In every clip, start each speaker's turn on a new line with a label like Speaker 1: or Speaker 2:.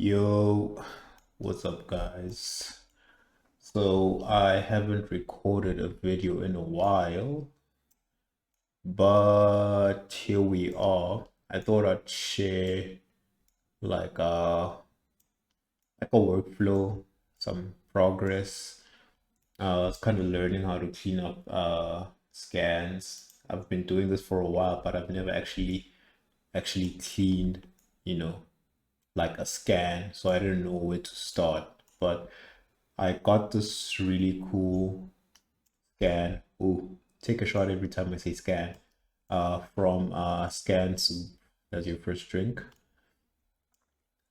Speaker 1: Yo, what's up, guys? So, I haven't recorded a video in a while, but here we are. I thought I'd share like uh like a workflow, some progress. I was kind of learning how to clean up scans. I've been doing this for a while, but I've never actually cleaned, you know, like a scan, so I didn't know where to start. But I got this really cool scan. Oh, take a shot every time I say scan. From Scan Soup. That's your first drink.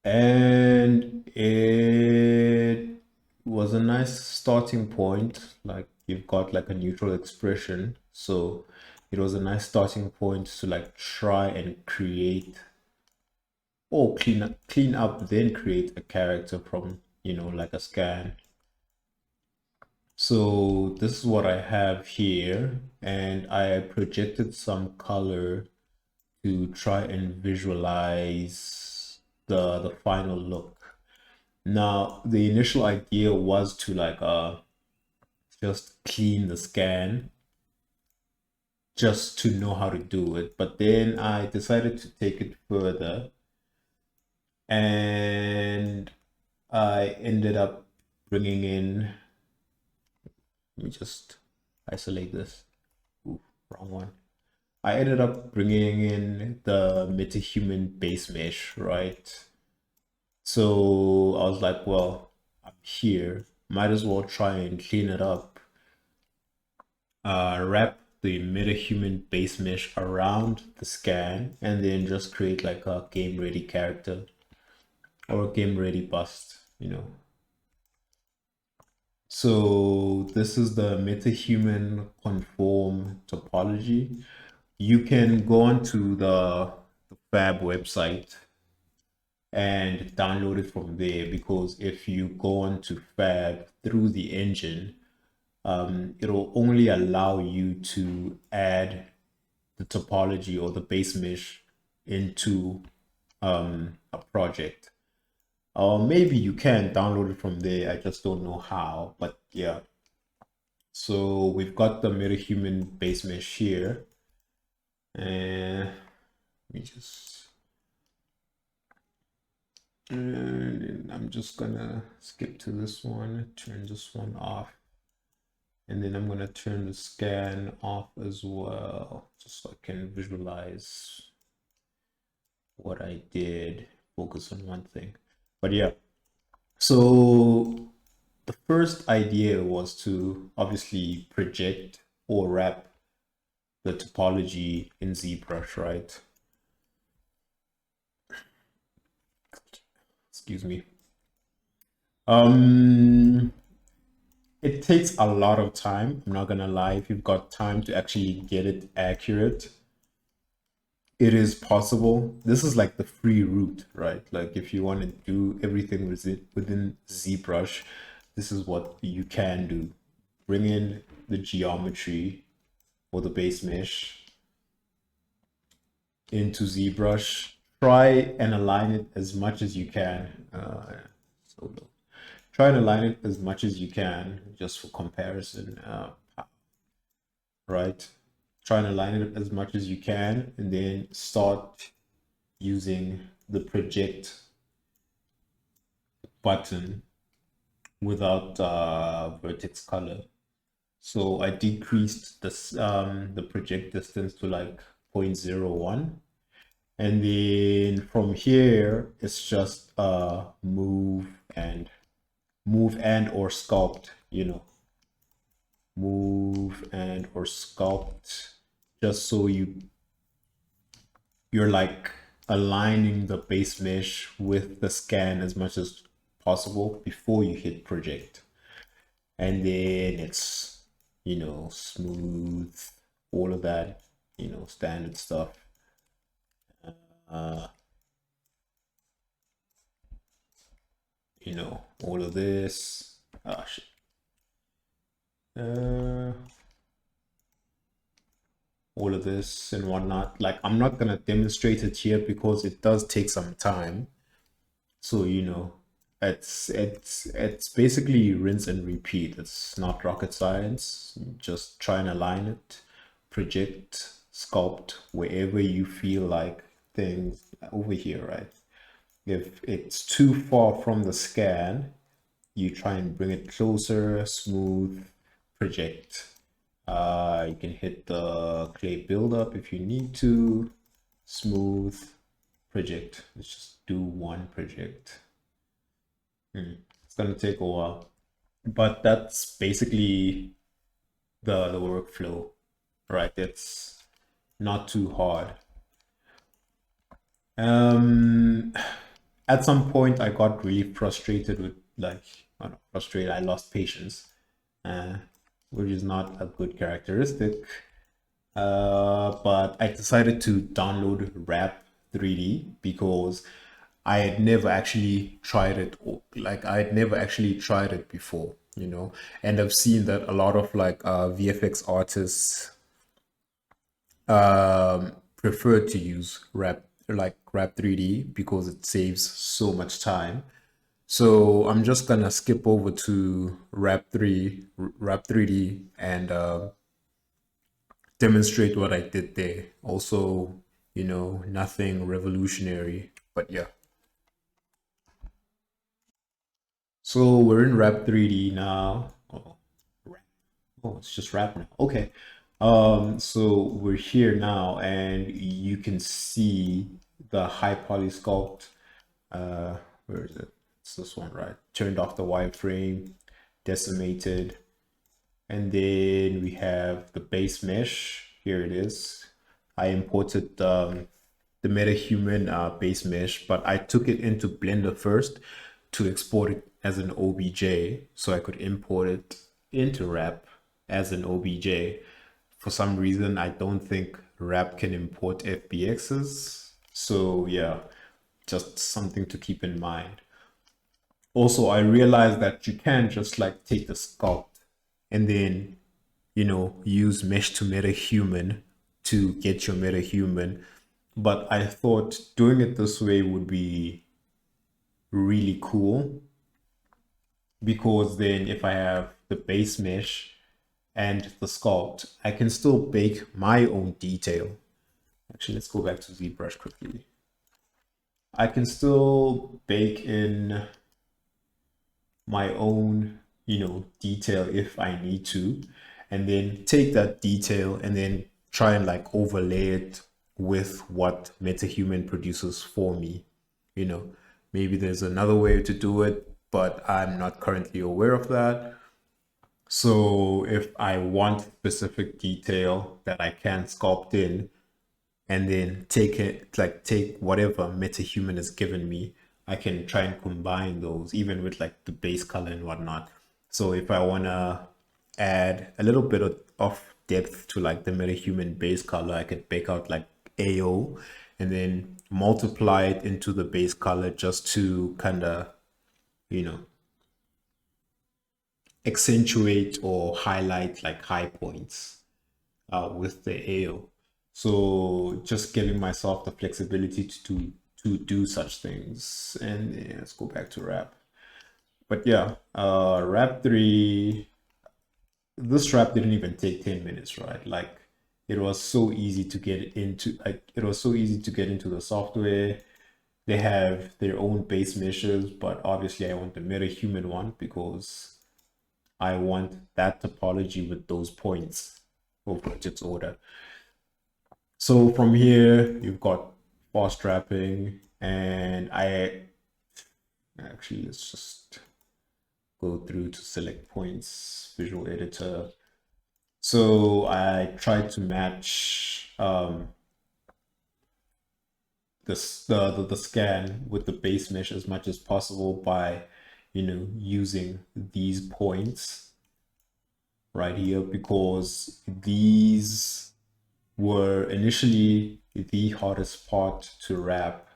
Speaker 1: And it was a nice starting point. Like you've got like a neutral expression. So it was a nice starting point to like try and create or clean up, then create a character from, like a scan. So this is what I have here, and I projected some color to try and visualize the final look. Now, the initial idea was to like just clean the scan just to know how to do it, but then I decided to take it further, and I ended up bringing in, let me just isolate this. Ooh, wrong one. I ended up bringing in the MetaHuman Basemesh, right? So I was like, well, I'm here. Might as well try and clean it up. Wrap the MetaHuman Basemesh around the scan and then just create like a game ready character or a game ready bust. So this is the MetaHuman conform topology. You can go onto the Fab website and download it from there, because if you go onto Fab through the engine, it'll only allow you to add the topology or the base mesh into a project. Or maybe you can download it from there. I just don't know how, but yeah. So we've got the MetaHuman base mesh here. And let me just, and I'm just gonna skip to this one, turn this one off. And then I'm gonna turn the scan off as well, just so I can visualize what I did, focus on one thing. But yeah, so the first idea was to obviously project or wrap the topology in ZBrush, right? Excuse me. It takes a lot of time. I'm not gonna lie. If you've got time to actually get it accurate, it is possible. This is like the free route, right? Like if you want to do everything within ZBrush, this is what you can do. Bring in the geometry or the base mesh into ZBrush. Try and align it as much as you can. Try and align it as much as you can, just for comparison, right? Try and align it as much as you can, and then start using the project button without vertex color. So I decreased this the project distance to like 0.01, and then from here it's just move and or sculpt, move and or sculpt, just so you're like aligning the base mesh with the scan as much as possible before you hit project. And then it's, smooth, all of that, standard stuff. All of this. Oh shit. All of this and whatnot. Like, I'm not gonna demonstrate it here because it does take some time. So, it's basically rinse and repeat. It's not rocket science. Just try and align it, project, sculpt wherever you feel like things over here, right? If it's too far from the scan, you try and bring it closer, smooth, project. You can hit the clay buildup if you need to, smooth, project. Let's just do one project. It's gonna take a while, but that's basically the workflow, right? It's not too hard. Um, at some point, I got really frustrated with like, not frustrated. I lost patience, uh, which is not a good characteristic. But I decided to download Wrap 3D because I had never actually tried it. Like I had never actually tried it before, and I've seen that a lot of like VFX artists prefer to use Wrap 3D because it saves so much time. So I'm just gonna skip over to Wrap 3D, and demonstrate what I did there. Also, nothing revolutionary, but yeah. So we're in Wrap 3D now. Oh, it's just Wrap now. Okay. So we're here now, and you can see the high poly sculpt. Where is it? It's this one, right? Turned off the wireframe, decimated, and then we have the base mesh. Here it is. I imported the MetaHuman base mesh, but I took it into Blender first to export it as an OBJ so I could import it into Wrap as an OBJ. For some reason, I don't think Wrap can import FBXs. So yeah, just something to keep in mind. Also, I realized that you can just like take the sculpt and then, use mesh to MetaHuman to get your MetaHuman. But I thought doing it this way would be really cool because then if I have the base mesh and the sculpt, I can still bake my own detail. Actually, let's go back to ZBrush quickly. I can still bake in my own, detail if I need to, and then take that detail and then try and like overlay it with what MetaHuman produces for me. You know, maybe there's another way to do it, but I'm not currently aware of that. So if I want specific detail that I can sculpt in, and then take whatever MetaHuman has given me, I can try and combine those even with like the base color and whatnot. So if I want to add a little bit of depth to like the MetaHuman base color, I could bake out like AO and then multiply it into the base color just to kind of, you know, accentuate or highlight like high points with the AO. So just giving myself the flexibility to do such things. And yeah, let's go back to Wrap. But yeah, Wrap 3, this Wrap didn't even take 10 minutes, right? Like it was so easy to get into, the software. They have their own base meshes, but obviously I want the MetaHuman one because I want that topology with those points over its order. So from here, you've got fast wrapping, and let's just go through to select points, visual editor. So I tried to match the scan with the base mesh as much as possible by, using these points right here because these were initially the hardest part to wrap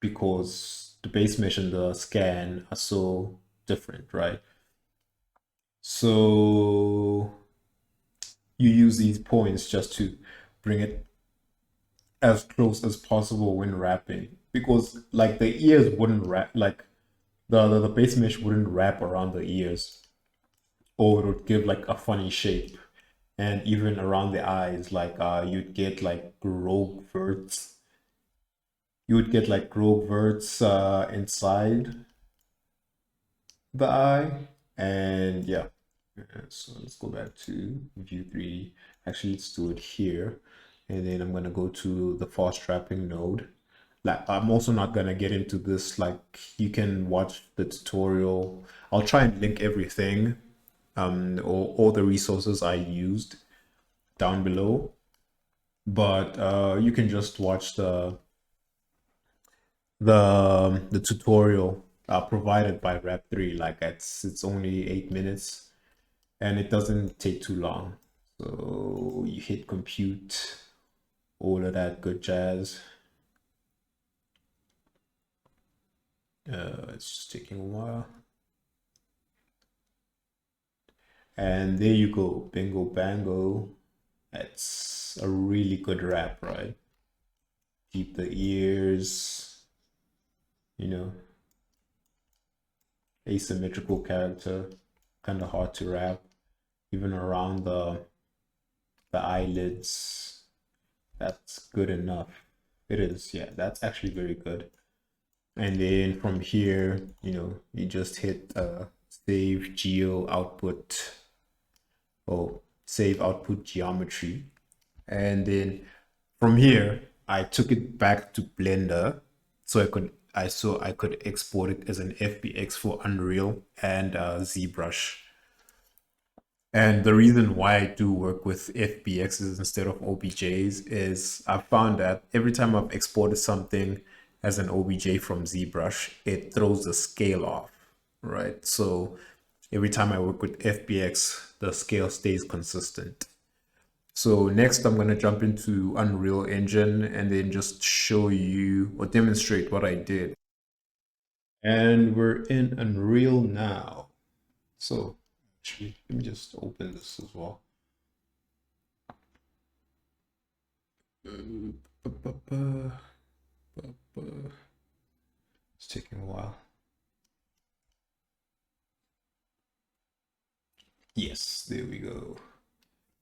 Speaker 1: because the base mesh and the scan are so different, right? So you use these points just to bring it as close as possible when wrapping, because like the ears wouldn't wrap, like the base mesh wouldn't wrap around the ears, or it would give like a funny shape. And even around the eyes, like you'd get like rogue verts. You would get like rogue verts inside the eye. And yeah. So let's go back to view 3D. Actually, let's do it here. And then I'm gonna go to the fast wrapping node. Like I'm also not gonna get into this, like you can watch the tutorial. I'll try and link everything, all the resources I used down below. But you can just watch the tutorial provided by Rap3. Like it's only 8 minutes and it doesn't take too long. So you hit compute, all of that good jazz. It's just taking a while. And there you go, bingo bango. That's a really good rap, right? Keep the ears, you know, asymmetrical character, kind of hard to wrap, even around the eyelids. That's good enough. It is, yeah, that's actually very good. And then from here, you just hit save geo output, or save output geometry. And then from here, I took it back to Blender so I could export it as an FBX for Unreal and Zbrush. And the reason why I do work with FBXs instead of OBJs is I found that every time I've exported something as an OBJ from ZBrush, it throws the scale off, right? So every time I work with FBX, the scale stays consistent. So next I'm going to jump into Unreal Engine and then just show you or demonstrate what I did. And we're in Unreal now. So actually, let me just open this as well. It's taking a while. Yes, there we go.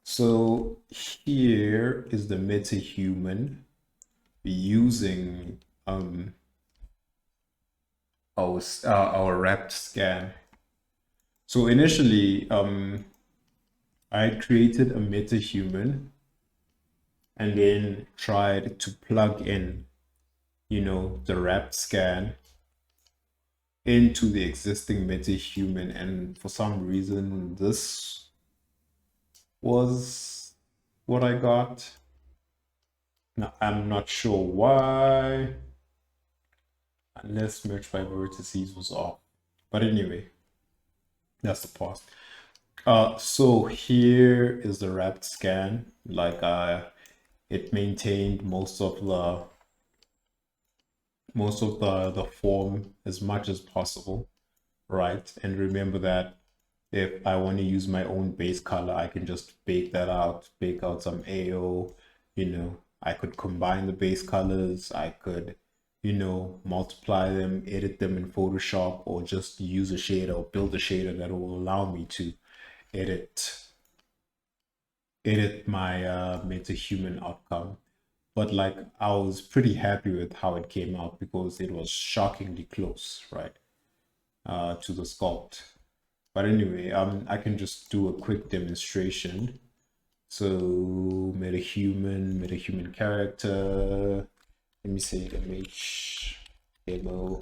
Speaker 1: So here is the MetaHuman using our wrapped scan. So initially, I created a MetaHuman and then tried to plug in, the wrapped scan into the existing MetaHuman, and for some reason this was what I got. Now I'm not sure why, unless merge by vertices was off. But anyway, that's the past. So here is the wrapped scan. Like it maintained most of the form as much as possible, right? And remember that if I want to use my own base color, I can just bake out some AO, I could combine the base colors, I could, multiply them, edit them in Photoshop, or just use a shader or build a shader that will allow me to edit my MetaHuman outcome. But like I was pretty happy with how it came out because it was shockingly close, right, to the sculpt. But anyway, I can just do a quick demonstration. So MetaHuman character. Let me say image demo.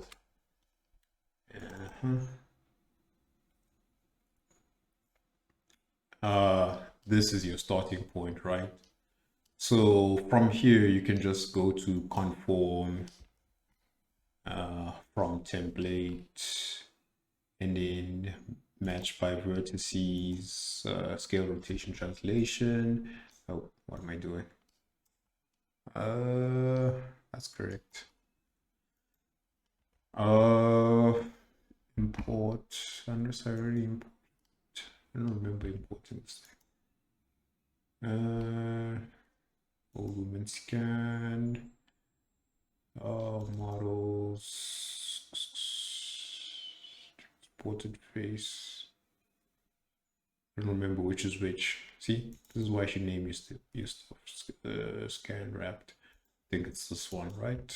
Speaker 1: This is your starting point, right? So from here, you can just go to conform from template and then match by vertices, scale rotation translation. Oh, what am I doing? That's correct. Import, unless I already import. I don't remember importing this thing. Full lumen scan. Models. Exported face. I don't remember which is which. See, this is why I should name your stuff. Scan wrapped. I think it's this one, right?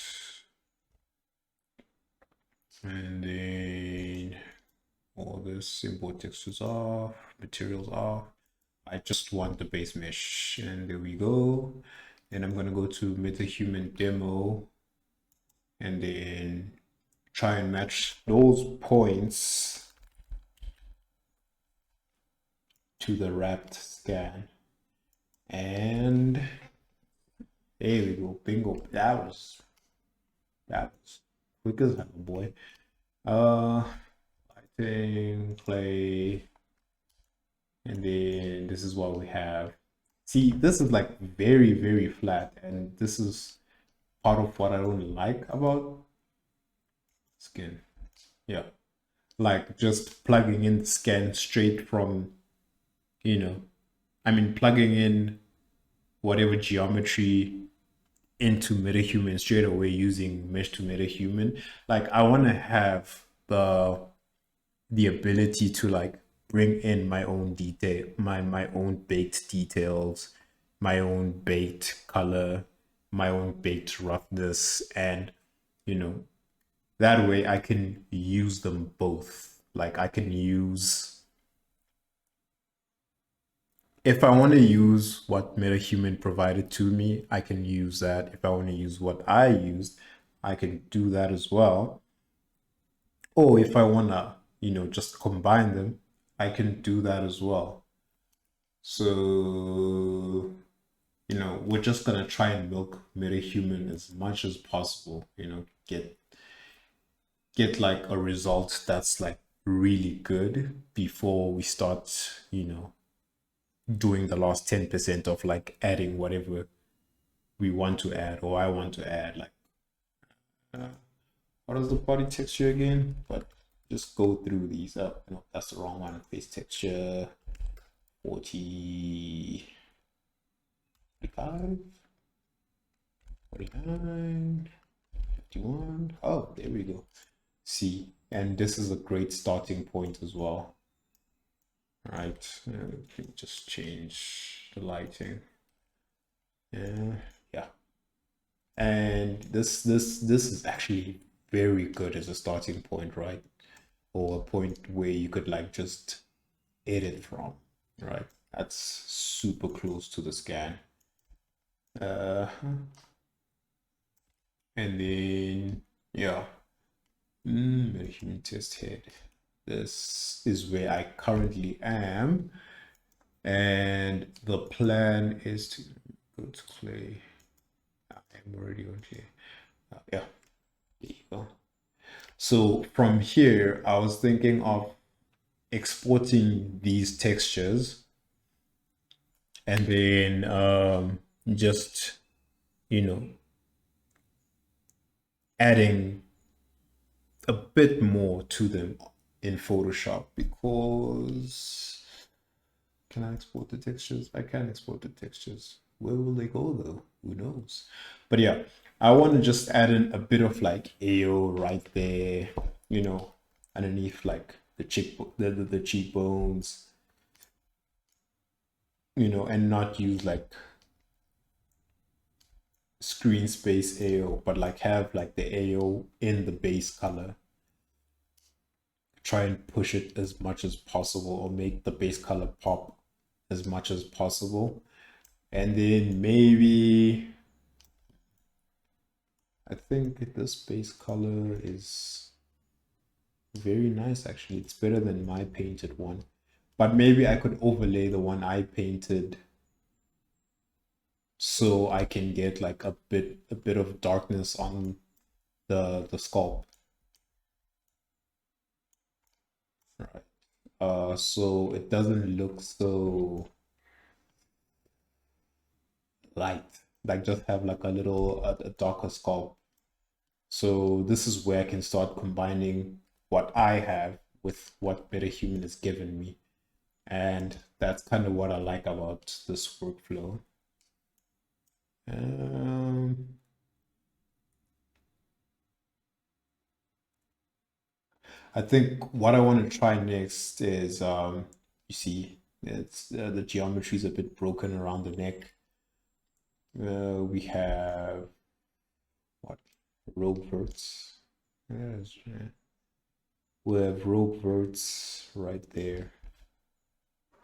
Speaker 1: And then all this import textures off, materials off. I just want the base mesh, and there we go. Then I'm gonna go to MetaHuman demo, and then try and match those points to the wrapped scan. And there we go, bingo. That was quick as hell, boy. Lighting, play, and then this is what we have. See, this is like very, very flat, and this is part of what I don't like about skin. Yeah, like just plugging in the scan straight from, plugging in whatever geometry into MetaHuman straight away using mesh to MetaHuman. Like I want to have the ability to like bring in my own detail, my own baked details, my own baked color, my own baked roughness, and that way I can use them both. Like I can use, if I want to use what MetaHuman provided to me, I can use that. If I want to use what I used, I can do that as well. Or if I want to, just combine them, I can do that as well. So, we're just going to try and milk MetaHuman as much as possible, get like a result that's like really good before we start, doing the last 10% of like adding whatever we want to add or I want to add. Like, what is the body texture again? But just go through these up. No, that's the wrong one. Face texture 40, 45, 49, 51. Oh, there we go. See, and this is a great starting point as well. Right, let me just change the lighting. Yeah, and this is actually very good as a starting point, right? Or a point where you could like just edit from, right? That's super close to the scan. And then yeah, MetaHuman test head. This is where I currently am, and the plan is to go to clay. I'm already on clay. Yeah, there you go. So from here, I was thinking of exporting these textures and then just, adding a bit more to them in Photoshop, because can I export the textures? I can export the textures. Where will they go though? Who knows? But yeah, I want to just add in a bit of like AO right there, underneath like the cheekbones, and not use like screen space AO, but like have like the AO in the base color. Try and push it as much as possible, or make the base color pop as much as possible. And then maybe I think this base color is very nice actually. It's better than my painted one, but maybe I could overlay the one I painted so I can get like a bit of darkness on the sculpt. Right. So it doesn't look so light, like just have like a little a darker sculpt. So this is where I can start combining what I have with what MetaHuman has given me. And that's kind of what I like about this workflow. Um, I think what I want to try next is, you see, it's the geometry is a bit broken around the neck. We have what, rogue verts. Yes, yeah. We have rogue verts right there,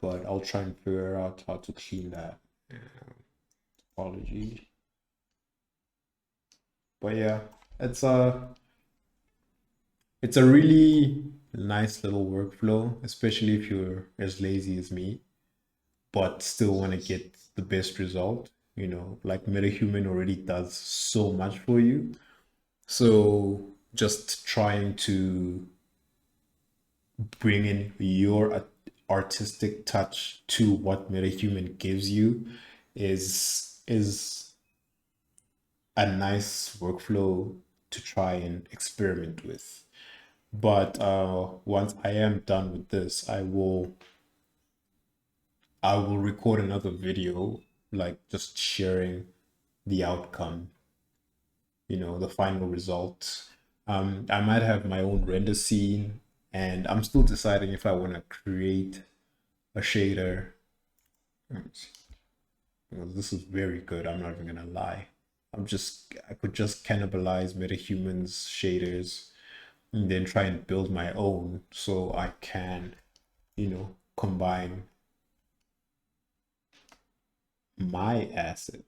Speaker 1: but I'll try and figure out how to clean that. Apology. But yeah, it's a it's a really nice little workflow, especially if you're as lazy as me, but still want to get the best result. You know, like MetaHuman already does so much for you. So just trying to bring in your artistic touch to what MetaHuman gives you is a nice workflow to try and experiment with. But once I am done with this, I will record another video, like just sharing the outcome, the final result. I might have my own render scene, and I'm still deciding if I want to create a shader. Let me see. Well, this is very good. I'm not even gonna lie. I could just cannibalize MetaHuman's shaders and then try and build my own so I can, combine my assets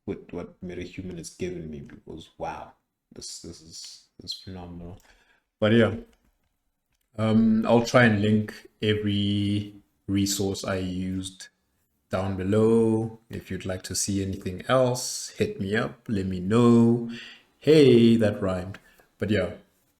Speaker 1: with what MetaHuman has given me because wow, this is phenomenal. But yeah, I'll try and link every resource I used down below. If you'd like to see anything else, hit me up, let me know. Hey, that rhymed. But yeah,